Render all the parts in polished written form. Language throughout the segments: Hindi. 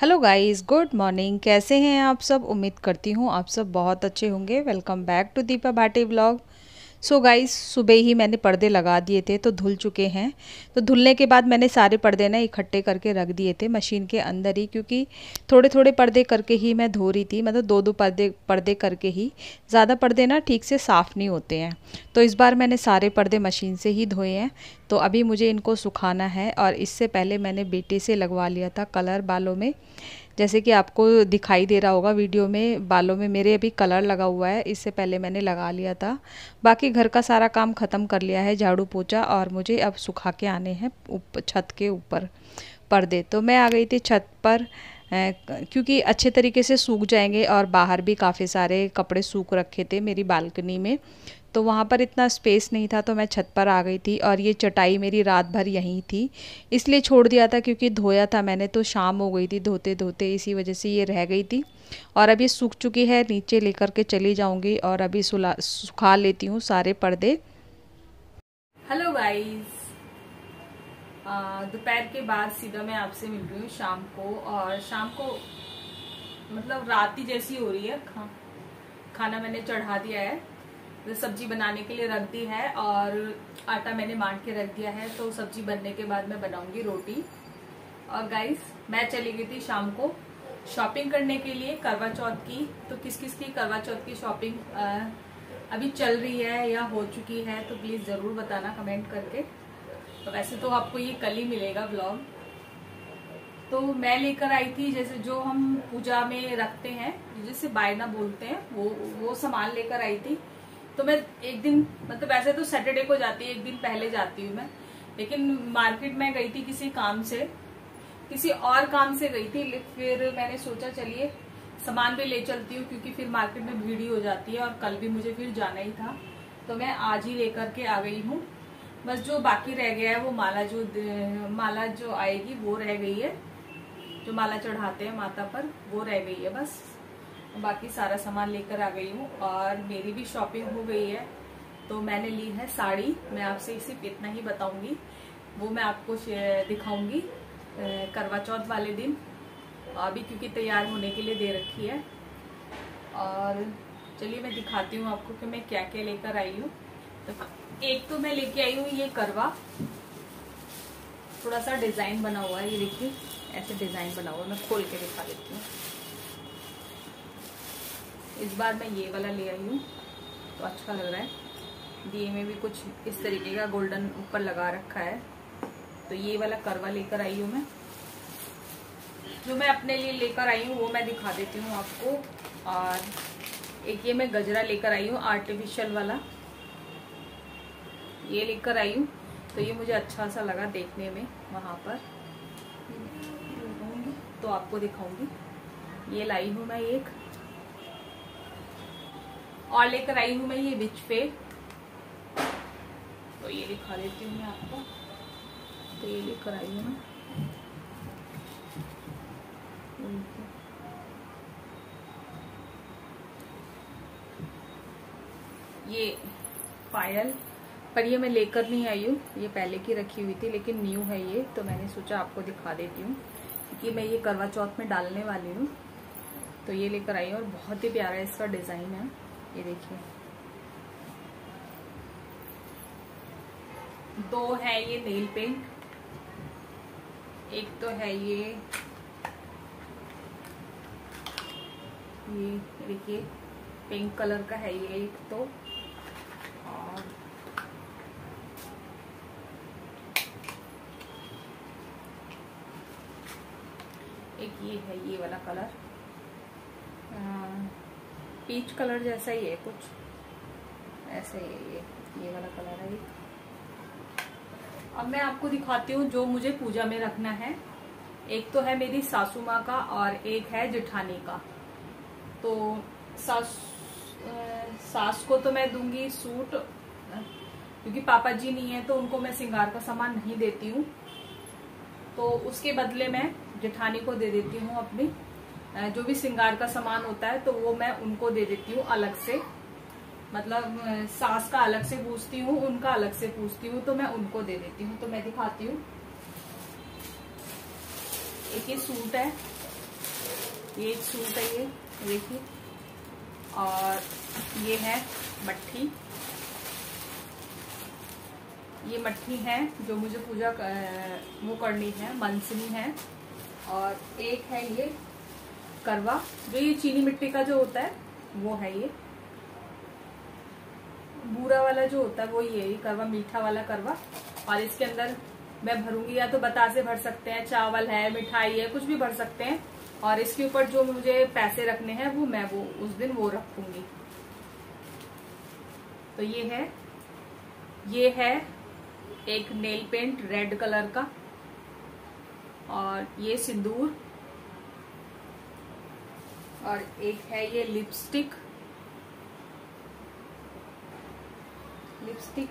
Hello guys, good morning. कैसे हैं आप सब? उम्मीद करती हूँ आप सब बहुत अच्छे होंगे। Welcome back to Deepa Bhati vlog. So guys, सुबह ही मैंने पर्दे लगा दिए थे तो धुल चुके हैं। तो धुलने के बाद मैंने सारे पर्दे ना इकट्ठे करके रख दिए थे मशीन के अंदर ही, क्योंकि थोड़े थोड़े पर्दे करके ही मैं धो रही थी। मतलब दो दो पर्दे पर्दे करके ही, ज़्यादा पर्दे ना ठीक से साफ़ नहीं होते हैं। तो इस बार मैंने सारे पर्दे मशीन से ही धोए हैं। तो अभी मुझे इनको सुखाना है। और इससे पहले मैंने बेटे से लगवा लिया था कलर बालों में। जैसे कि आपको दिखाई दे रहा होगा वीडियो में, बालों में मेरे अभी कलर लगा हुआ है। इससे पहले मैंने लगा लिया था। बाकी घर का सारा काम ख़त्म कर लिया है, झाड़ू पोछा, और मुझे अब सुखा के आने हैं छत के ऊपर पर्दे। तो मैं आ गई थी छत पर, क्योंकि अच्छे तरीके से सूख जाएंगे। और बाहर भी काफ़ी सारे कपड़े सूख रखे थे मेरी बालकनी में, तो वहाँ पर इतना स्पेस नहीं था, तो मैं छत पर आ गई थी। और ये चटाई मेरी रात भर यहीं थी, इसलिए छोड़ दिया था, क्योंकि धोया था मैंने तो शाम हो गई थी धोते धोते, इसी वजह से ये रह गई थी। और अभी सूख चुकी है, नीचे लेकर के चली जाऊँगी और अभी सुखा लेती हूँ सारे पर्दे। हेलो गाइस, दोपहर के बाद सीधा मैं आपसे मिल रही हूँ शाम को। और शाम को मतलब रात ही जैसी हो रही है। खाना मैंने चढ़ा दिया है, तो सब्जी बनाने के लिए रख दी है, और आटा मैंने मान के रख दिया है। तो सब्जी बनने के बाद मैं बनाऊंगी रोटी। और गाइस, मैं चली गई थी शाम को शॉपिंग करने के लिए करवा चौथ की। तो किस किस की करवा चौथ की शॉपिंग अभी चल रही है या हो चुकी है, तो प्लीज जरूर बताना कमेंट करके। तो वैसे तो आपको ये कल ही मिलेगा व्लॉग। तो मैं लेकर आई थी, जैसे जो हम पूजा में रखते हैं, जिसे बायना बोलते हैं, वो सामान लेकर आई थी। तो मैं एक दिन, मतलब वैसे तो सैटरडे को जाती है, एक दिन पहले जाती हूँ मैं, लेकिन मार्केट में गई थी किसी और काम से गई थी। फिर मैंने सोचा चलिए सामान भी ले चलती हूँ, क्योंकि फिर मार्केट में भीड़ ही हो जाती है, और कल भी मुझे फिर जाना ही था। तो मैं आज ही लेकर के आ गई हूँ। बस जो बाकी रह गया है वो माला जो आएगी वो रह गई है, जो माला चढ़ाते हैं माता पर, वो रह गई है बस। बाकी सारा सामान लेकर आ गई हूँ। और मेरी भी शॉपिंग हो गई है। तो मैंने ली है साड़ी, मैं आपसे सिर्फ इतना ही बताऊंगी, वो मैं आपको दिखाऊंगी करवा चौथ वाले दिन, अभी क्योंकि तैयार होने के लिए दे रखी है। और चलिए मैं दिखाती हूँ आपको कि मैं क्या क्या लेकर आई हूँ। तो एक तो मैं लेके आई हूँ ये करवा, थोड़ा सा डिजाइन बना हुआ है, ये देखिए ऐसे डिजाइन बना हुआ है। मैं खोल के दिखा देती हूँ। इस बार मैं ये वाला ले आई हूँ, तो अच्छा लग रहा है। दिए में भी कुछ इस तरीके का गोल्डन ऊपर लगा रखा है। तो ये वाला करवा लेकर आई हूँ मैं। जो मैं अपने लिए लेकर आई हूँ वो मैं दिखा देती हूँ आपको। और एक ये मैं गजरा लेकर आई हूँ आर्टिफिशियल वाला, ये लेकर आई हूँ। तो ये मुझे अच्छा सा लगा देखने में वहां पर, तो आपको दिखाऊंगी। ये लाई हूँ मैं एक, और लेकर आई हूँ मैं ये विच पे, तो ये दिखा देती हूँ मैं आपको। तो ये लेकर आई हूँ मैं, ये पायल, पर ये मैं लेकर नहीं आई हूँ, ये पहले की रखी हुई थी, लेकिन न्यू है ये, तो मैंने सोचा आपको दिखा देती हूँ, क्योंकि मैं ये करवा चौथ में डालने वाली हूँ। तो ये लेकर आई हूँ, और बहुत ही प्यारा इसका डिजाइन है, ये देखिए। दो है ये नेल पेंट, एक तो है ये देखिए पिंक कलर का है ये एक तो, और एक ये है ये वाला कलर, पीच कलर जैसा ही है कुछ, ऐसे ही ये वाला कलर है। अब मैं आपको दिखाती हूँ जो मुझे पूजा में रखना है। एक तो है मेरी सासू माँ का, और एक है जेठानी का। तो सास को तो मैं दूंगी सूट, क्योंकि पापा जी नहीं है, तो उनको मैं श्रृंगार का सामान नहीं देती हूँ। तो उसके बदले मैं जेठानी को दे देती हूँ अपनी, जो भी श्रृंगार का सामान होता है, तो वो मैं उनको दे देती हूँ अलग से। मतलब सास का अलग से पूछती हूँ, उनका अलग से पूछती हूँ, तो मैं उनको दे देती हूँ। तो मैं दिखाती हूँ, एक ये सूट है, ये एक सूट है, ये देखिए। और ये है मट्ठी, ये मट्ठी है जो मुझे पूजा वो करनी है, मनसनी है। और एक है ये करवा, जो ये चीनी मिट्टी का जो होता है वो है, ये बूरा वाला जो होता है वो ये करवा, मीठा वाला करवा। और इसके अंदर मैं भरूंगी, या तो बतासे भर सकते हैं, चावल है, मिठाई है, कुछ भी भर सकते हैं। और इसके ऊपर जो मुझे पैसे रखने हैं वो मैं वो उस दिन वो रखूंगी। तो ये है एक नेल पेंट रेड कलर का, और ये सिंदूर, और एक है ये लिपस्टिक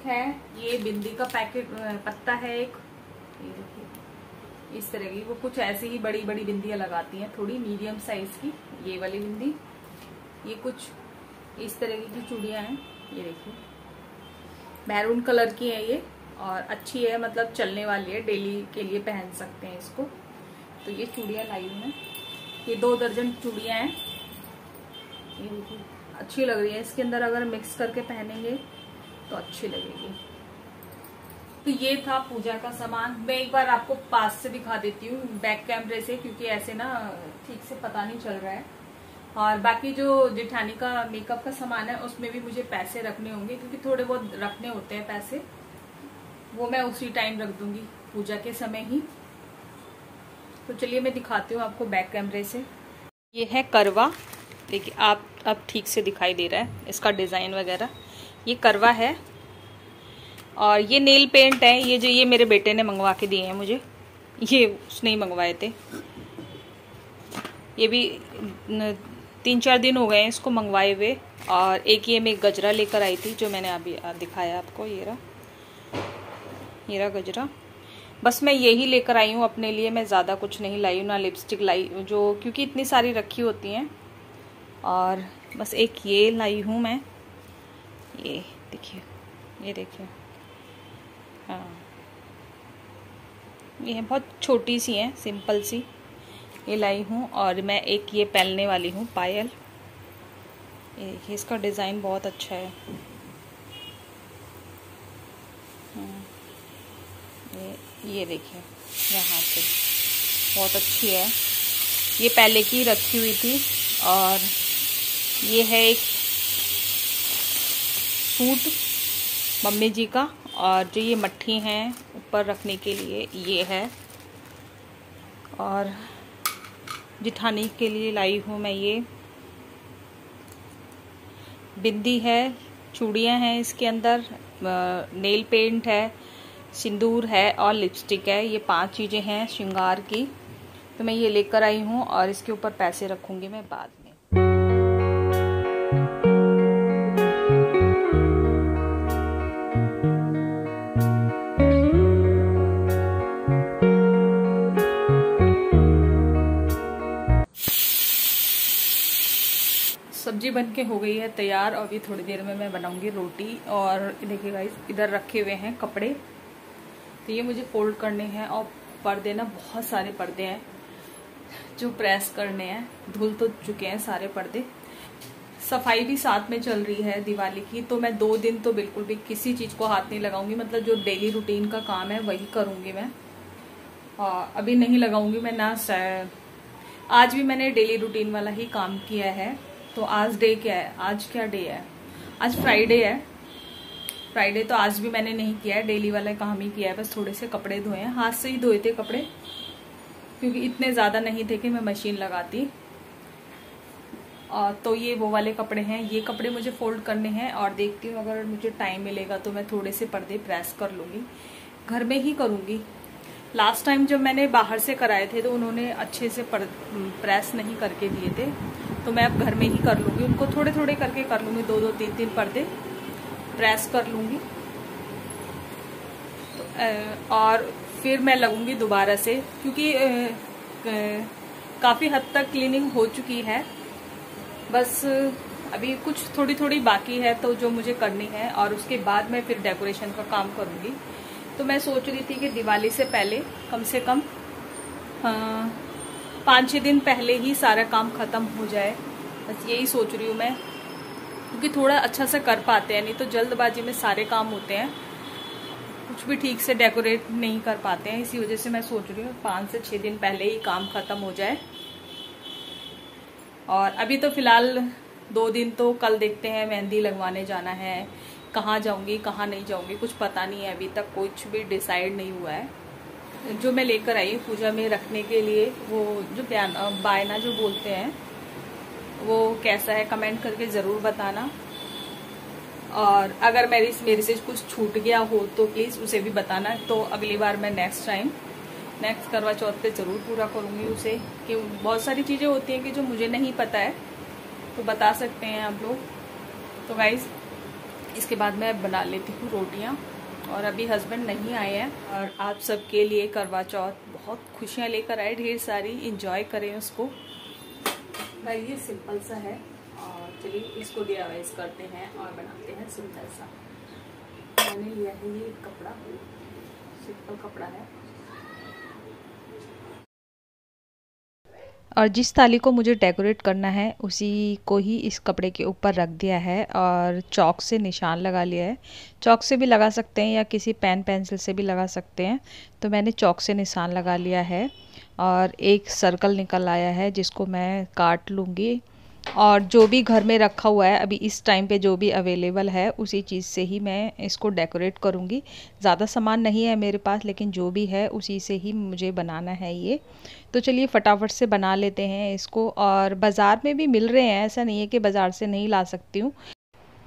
है। ये बिंदी का पैकेट पत्ता है एक, ये देखिए इस तरह की। वो कुछ ऐसी ही बड़ी बड़ी बिंदियां लगाती हैं, थोड़ी मीडियम साइज की, ये वाली बिंदी। ये कुछ इस तरह की चूड़ियां हैं, ये देखिए मैरून कलर की है ये, और अच्छी है, मतलब चलने वाली है, डेली के लिए पहन सकते हैं इसको। तो ये चूड़ियां लाई हूं मैं, ये 2 दर्जन चूड़ियां हैं, ये देखिए अच्छी लग रही है। इसके अंदर अगर मिक्स करके पहनेंगे तो अच्छी लगेगी। तो ये था पूजा का सामान। मैं एक बार आपको पास से दिखा देती हूँ बैक कैमरे से, क्योंकि ऐसे ना ठीक से पता नहीं चल रहा है। और बाकी जो जेठानी का मेकअप का सामान है उसमें भी मुझे पैसे रखने होंगे, क्योंकि थोड़े बहुत रखने होते हैं पैसे, वो मैं उसी टाइम रख दूंगी पूजा के समय ही। तो चलिए मैं दिखाती हूँ आपको बैक कैमरे से। ये है करवा, देखिए आप अब ठीक से दिखाई दे रहा है इसका डिजाइन वगैरह। ये करवा है, और ये नेल पेंट है, ये जो ये मेरे बेटे ने मंगवा के दिए हैं मुझे, ये उसने ही मंगवाए थे। ये भी 3-4 दिन हो गए हैं इसको मंगवाए हुए। और एक ये मैं गजरा लेकर आई थी जो मैंने अभी दिखाया आपको, ये रहा गजरा। बस मैं यही लेकर आई हूँ अपने लिए, मैं ज़्यादा कुछ नहीं लाई हूँ, ना लिपस्टिक लाई जो, क्योंकि इतनी सारी रखी होती हैं। और बस एक ये लाई हूँ मैं, ये देखिए हाँ, ये बहुत छोटी सी है, सिंपल सी ये लाई हूँ। और मैं एक ये पहनने वाली हूँ पायल, ये देखिए इसका डिज़ाइन बहुत अच्छा है। ये देखिए यहाँ पे बहुत अच्छी है, ये पहले की रखी हुई थी। और ये है एक सूट मम्मी जी का, और जो ये मट्ठी हैं ऊपर रखने के लिए ये है। और जिठानी के लिए लाई हूँ मैं ये बिंदी है, चूड़ियाँ हैं इसके अंदर, नेल पेंट है, सिंदूर है और लिपस्टिक है। ये 5 चीज़ें हैं श्रृंगार की। तो मैं ये लेकर आई हूँ, और इसके ऊपर पैसे रखूँगी मैं बाद में। सब्जी बनके हो गई है तैयार, और अभी थोड़ी देर में मैं बनाऊंगी रोटी। और देखिए गाइस इधर रखे हुए हैं कपड़े, तो ये मुझे फोल्ड करने हैं। और पर्दे ना, बहुत सारे पर्दे हैं जो प्रेस करने हैं, धुल तो चुके हैं सारे पर्दे। सफाई भी साथ में चल रही है दिवाली की, तो मैं 2 दिन तो बिल्कुल भी किसी चीज को हाथ नहीं लगाऊंगी, मतलब जो डेली रूटीन का काम है वही करूंगी मैं। अभी नहीं लगाऊंगी मैं ना। आज भी मैंने डेली रूटीन वाला ही काम किया है। तो आज डे क्या है, आज क्या डे है, आज फ्राइडे है। फ्राइडे तो आज भी मैंने नहीं किया है, डेली वाला काम ही किया है। बस थोड़े से कपड़े धोए हैं, हाथ से ही धोए थे कपड़े, क्योंकि इतने ज्यादा नहीं थे कि मैं मशीन लगाती। तो ये वो वाले कपड़े हैं, ये कपड़े मुझे फोल्ड करने हैं। और देखती हूँ अगर मुझे टाइम मिलेगा तो मैं थोड़े से पर्दे प्रेस कर लूंगी, घर में ही करूंगी। लास्ट टाइम जब मैंने बाहर से कराए थे तो उन्होंने अच्छे से प्रेस नहीं करके दिए थे, तो मैं अब घर में ही कर लूंगी। उनको थोड़े थोड़े करके कर लूंगी, 2-2 3-3 पर्दे प्रेस कर लूंगी। तो और फिर मैं लगूंगी दोबारा से, क्योंकि काफी हद तक क्लीनिंग हो चुकी है। बस अभी कुछ थोड़ी थोड़ी बाकी है, तो जो मुझे करनी है, और उसके बाद मैं फिर डेकोरेशन का काम करूंगी। तो मैं सोच रही थी कि दिवाली से पहले कम से कम 5-6 दिन पहले ही सारा काम ख़त्म हो जाए, बस यही सोच रही हूँ मैं, क्योंकि थोड़ा अच्छा से कर पाते हैं, नहीं तो जल्दबाजी में सारे काम होते हैं, कुछ भी ठीक से डेकोरेट नहीं कर पाते हैं। इसी वजह से मैं सोच रही हूँ 5 से 6 दिन पहले ही काम ख़त्म हो जाए। और अभी तो फ़िलहाल 2 दिन, तो कल देखते हैं, मेहंदी लगवाने जाना है, कहाँ जाऊँगी कहाँ नहीं जाऊँगी कुछ पता नहीं है, अभी तक कुछ भी डिसाइड नहीं हुआ है। जो मैं लेकर आई पूजा में रखने के लिए, वो जो बायना जो बोलते हैं, वो कैसा है कमेंट करके ज़रूर बताना। और अगर मेरे से कुछ छूट गया हो तो प्लीज़ उसे भी बताना, तो अगली बार मैं नेक्स्ट करवा चौथ पे ज़रूर पूरा करूँगी उसे। कि बहुत सारी चीज़ें होती हैं कि जो मुझे नहीं पता है, तो बता सकते हैं आप लोग। तो गाइज इसके बाद मैं बना लेती हूँ रोटियाँ, और अभी हस्बैंड नहीं आए हैं, और आप सबके लिए करवा चौथ बहुत खुशियाँ लेकर आए, ढेर सारी, इंजॉय करें उसको। भाई ये सिंपल सा है, और चलिए इसको DIY करते हैं और बनाते हैं सुंदर सा। मैंने लिया है ये कपड़ा, सिंपल कपड़ा है, और जिस थाली को मुझे डेकोरेट करना है उसी को ही इस कपड़े के ऊपर रख दिया है, और चॉक से निशान लगा लिया है। चॉक से भी लगा सकते हैं या किसी पेन पेंसिल से भी लगा सकते हैं, तो मैंने चॉक से निशान लगा लिया है। और एक सर्कल निकल आया है जिसको मैं काट लूँगी, और जो भी घर में रखा हुआ है अभी इस टाइम पे जो भी अवेलेबल है उसी चीज़ से ही मैं इसको डेकोरेट करूँगी। ज़्यादा सामान नहीं है मेरे पास, लेकिन जो भी है उसी से ही मुझे बनाना है ये। तो चलिए फटाफट से बना लेते हैं इसको। और बाज़ार में भी मिल रहे हैं, ऐसा नहीं है कि बाज़ार से नहीं ला सकती हूँ,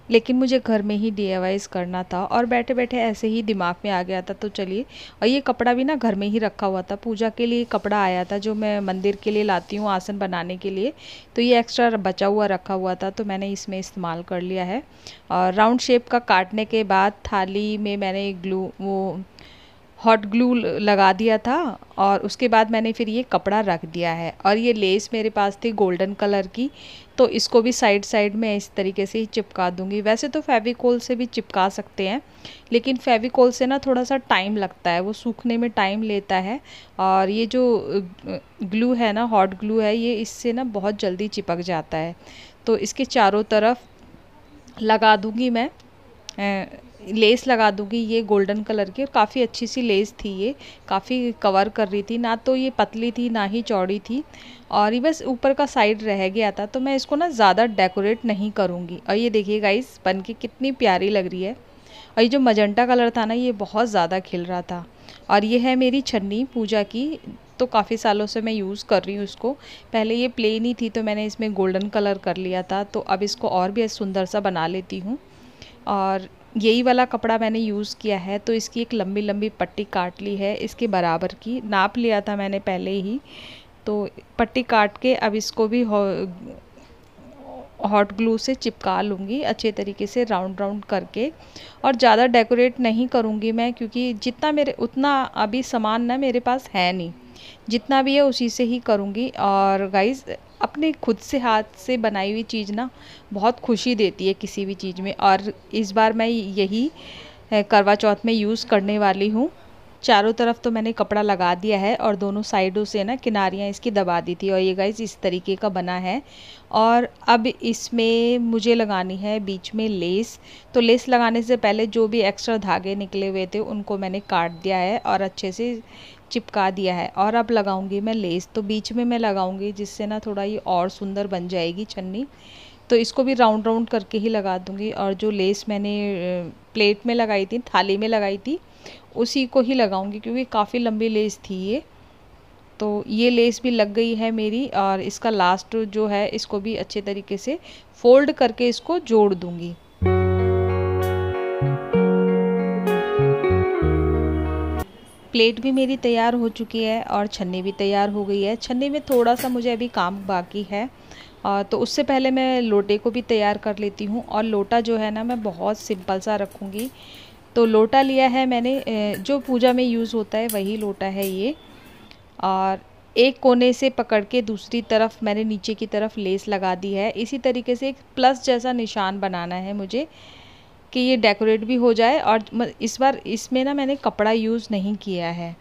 लेकिन मुझे घर में ही DIY करना था, और बैठे बैठे ऐसे ही दिमाग में आ गया था, तो चलिए। और ये कपड़ा भी ना घर में ही रखा हुआ था, पूजा के लिए कपड़ा आया था जो मैं मंदिर के लिए लाती हूँ आसन बनाने के लिए, तो ये एक्स्ट्रा बचा हुआ रखा हुआ था, तो मैंने इसमें इस्तेमाल कर लिया है। और राउंड शेप का काटने के बाद थाली में मैंने हॉट ग्लू लगा दिया था, और उसके बाद मैंने फिर ये कपड़ा रख दिया है। और ये लेस मेरे पास थी गोल्डन कलर की, तो इसको भी साइड में इस तरीके से ही चिपका दूंगी। वैसे तो फेविकोल से भी चिपका सकते हैं, लेकिन फेविकोल से ना थोड़ा सा टाइम लगता है, वो सूखने में टाइम लेता है। और ये जो ग्लू है ना, हॉट ग्लू है, ये इससे ना बहुत जल्दी चिपक जाता है। तो इसके चारों तरफ लगा दूंगी मैं, लेस लगा दूंगी ये गोल्डन कलर की, और काफ़ी अच्छी सी लेस थी, ये काफ़ी कवर कर रही थी, ना तो ये पतली थी ना ही चौड़ी थी, और ये बस ऊपर का साइड रह गया था। तो मैं इसको ना ज़्यादा डेकोरेट नहीं करूँगी। और ये देखिए गाइस बन के कितनी प्यारी लग रही है। और ये जो मजेंटा कलर था ना, ये बहुत ज़्यादा खिल रहा था। और ये है मेरी छन्नी पूजा की, तो काफ़ी सालों से मैं यूज़ कर रही हूँ इसको। पहले ये प्लेन ही थी, तो मैंने इसमें गोल्डन कलर कर लिया था, तो अब इसको और भी सुंदर सा बना लेती हूँ। और यही वाला कपड़ा मैंने यूज़ किया है, तो इसकी एक लंबी लंबी पट्टी काट ली है, इसके बराबर की नाप लिया था मैंने पहले ही। तो पट्टी काट के अब इसको भी हॉट ग्लू से चिपका लूँगी अच्छे तरीके से राउंड राउंड करके। और ज़्यादा डेकोरेट नहीं करूँगी मैं, क्योंकि जितना उतना अभी सामान ना मेरे पास है नहीं, जितना भी है उसी से ही करूँगी। और गाइस अपने खुद से हाथ से बनाई हुई चीज़ ना बहुत खुशी देती है किसी भी चीज़ में, और इस बार मैं यही करवा चौथ में यूज़ करने वाली हूँ। चारों तरफ तो मैंने कपड़ा लगा दिया है, और दोनों साइडों से ना किनारियाँ इसकी दबा दी थी, और ये गाइस इस तरीके का बना है। और अब इसमें मुझे लगानी है बीच में लेस। तो लेस लगाने से पहले जो भी एक्स्ट्रा धागे निकले हुए थे उनको मैंने काट दिया है और अच्छे से चिपका दिया है। और अब लगाऊंगी मैं लेस, तो बीच में मैं लगाऊंगी, जिससे ना थोड़ा ये और सुंदर बन जाएगी छन्नी। तो इसको भी राउंड राउंड करके ही लगा दूंगी, और जो लेस मैंने प्लेट में लगाई थी, थाली में लगाई थी, उसी को ही लगाऊंगी, क्योंकि काफ़ी लंबी लेस थी ये। तो ये लेस भी लग गई है मेरी, और इसका लास्ट जो है इसको भी अच्छे तरीके से फोल्ड करके इसको जोड़ दूंगी। प्लेट भी मेरी तैयार हो चुकी है और छन्नी भी तैयार हो गई है। छन्नी में थोड़ा सा मुझे अभी काम बाकी है, तो उससे पहले मैं लोटे को भी तैयार कर लेती हूँ। और लोटा जो है ना, मैं बहुत सिंपल सा रखूँगी। तो लोटा लिया है मैंने, जो पूजा में यूज़ होता है वही लोटा है ये। और एक कोने से पकड़ के दूसरी तरफ मैंने नीचे की तरफ लेस लगा दी है। इसी तरीके से एक प्लस जैसा निशान बनाना है मुझे, कि ये डेकोरेट भी हो जाए। और इस बार इसमें ना मैंने कपड़ा यूज़ नहीं किया है,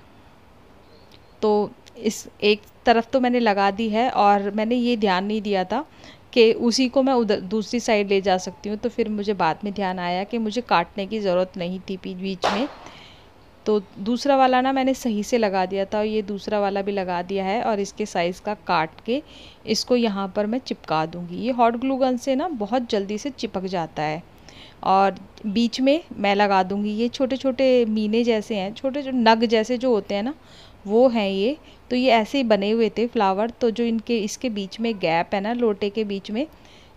तो इस एक तरफ तो मैंने लगा दी है और मैंने ये ध्यान नहीं दिया था कि उसी को मैं उधर दूसरी साइड ले जा सकती हूँ। तो फिर मुझे बाद में ध्यान आया कि मुझे काटने की ज़रूरत नहीं थी बीच में। तो दूसरा वाला ना मैंने सही से लगा दिया था और ये दूसरा वाला भी लगा दिया है और इसके साइज़ का काट के इसको यहाँ पर मैं चिपका दूँगी। ये हॉट ग्लू गन से ना बहुत जल्दी से चिपक जाता है। और बीच में मैं लगा दूँगी, ये छोटे छोटे मीने जैसे हैं, छोटे जो नग जैसे जो होते हैं ना, वो हैं ये। तो ये ऐसे ही बने हुए थे फ्लावर। तो जो इनके इसके बीच में गैप है ना, लोटे के बीच में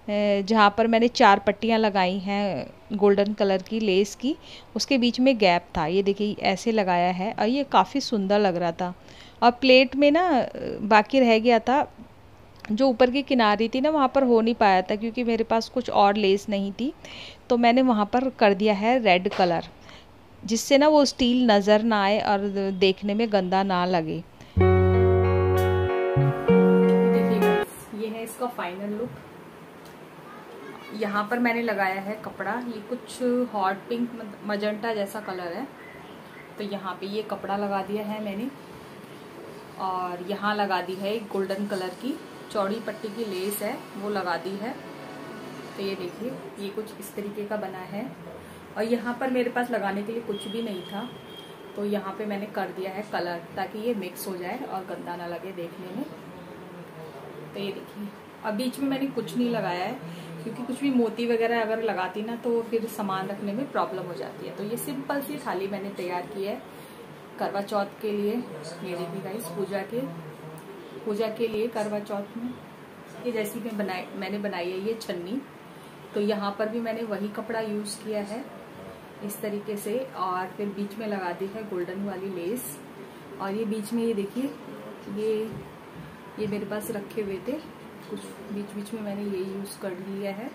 जहाँ पर मैंने 4 पट्टियाँ लगाई हैं गोल्डन कलर की लेस की, उसके बीच में गैप था। ये देखिए ऐसे लगाया है और ये काफ़ी सुंदर लग रहा था। और प्लेट में ना बाकी रह गया था, जो ऊपर की किनारी थी ना वहाँ पर हो नहीं पाया था क्योंकि मेरे पास कुछ और लेस नहीं थी। तो मैंने वहाँ पर कर दिया है रेड कलर, जिससे ना वो स्टील नज़र ना आए और देखने में गंदा ना लगे। देखिए ये है इसका फाइनल लुक। यहाँ पर मैंने लगाया है कपड़ा, ये कुछ हॉट पिंक मजेंटा जैसा कलर है। तो यहाँ पे ये कपड़ा लगा दिया है मैंने और यहाँ लगा दी है एक गोल्डन कलर की चौड़ी पट्टी की लेस है, वो लगा दी है। तो ये देखिए ये कुछ इस तरीके का बना है और यहाँ पर मेरे पास लगाने के लिए कुछ भी नहीं था, तो यहाँ पे मैंने कर दिया है कलर ताकि ये मिक्स हो जाए और गंदा ना लगे देखने में। तो ये देखिए अब बीच में मैंने कुछ नहीं लगाया है क्योंकि कुछ भी मोती वगैरह अगर लगाती ना तो फिर सामान रखने में प्रॉब्लम हो जाती है। तो ये सिंपल सी थाली मैंने तैयार की है करवा चौथ के लिए। ये देखिए गाइस पूजा के लिए करवा चौथ में ये जैसी मैंने बनाई है ये छन्नी। तो यहाँ पर भी मैंने वही कपड़ा यूज़ किया है इस तरीके से और फिर बीच में लगा दी है गोल्डन वाली लेस। और ये बीच में ये देखिए ये मेरे पास रखे हुए थे कुछ, बीच में मैंने ये यूज़ कर लिया है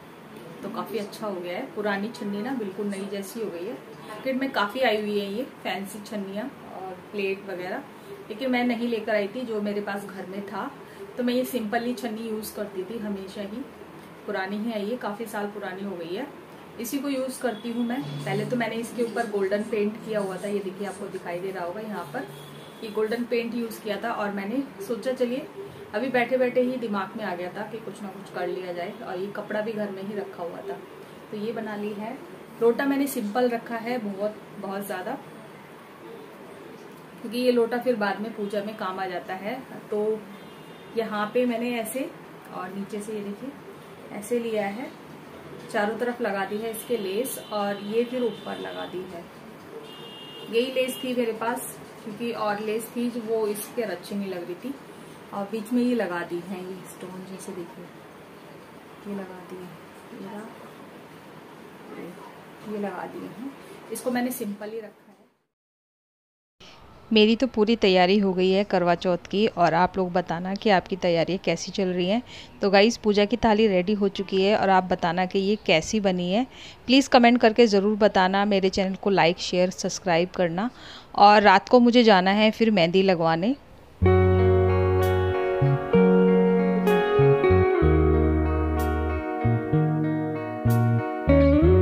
तो काफ़ी अच्छा हो गया है। पुरानी छन्नी ना बिल्कुल नई जैसी हो गई है। मार्केट में काफ़ी आई हुई है ये फैंसी छन्नियाँ और प्लेट वगैरह, लेकिन मैं नहीं लेकर आई थी, जो मेरे पास घर में था। तो मैं ये सिंपल छन्नी यूज़ करती थी हमेशा ही, पुरानी ही आई है, काफ़ी साल पुरानी हो गई है। इसी को यूज़ करती हूँ मैं। पहले तो मैंने इसके ऊपर गोल्डन पेंट किया हुआ था, ये देखिए आपको दिखाई दे रहा होगा यहाँ पर ये गोल्डन पेंट यूज़ किया था। और मैंने सोचा चलिए अभी बैठे बैठे ही दिमाग में आ गया था कि कुछ ना कुछ कर लिया जाए, और ये कपड़ा भी घर में ही रखा हुआ था तो ये बना ली है। लोटा मैंने सिंपल रखा है बहुत ज़्यादा, क्योंकि ये लोटा फिर बाद में पूजा में काम आ जाता है। तो यहाँ पे मैंने ऐसे और नीचे से ये देखिए ऐसे लिया है, चारों तरफ लगा दी है इसके लेस और ये फिर ऊपर लगा दी है। यही लेस थी मेरे पास क्योंकि और लेस थी जो वो इसके अच्छी नहीं लग रही थी, और बीच में ये लगा दी है ये स्टोन जैसे देखिए ये लगा दिए, ये लगा दिए हैं। इसको मैंने सिंपल ही रखा है। मेरी तो पूरी तैयारी हो गई है करवा चौथ की, और आप लोग बताना कि आपकी तैयारी कैसी चल रही हैं। तो गाइस पूजा की थाली रेडी हो चुकी है और आप बताना कि ये कैसी बनी है। प्लीज़ कमेंट करके ज़रूर बताना। मेरे चैनल को लाइक शेयर सब्सक्राइब करना। और रात को मुझे जाना है फिर मेहंदी लगवाने।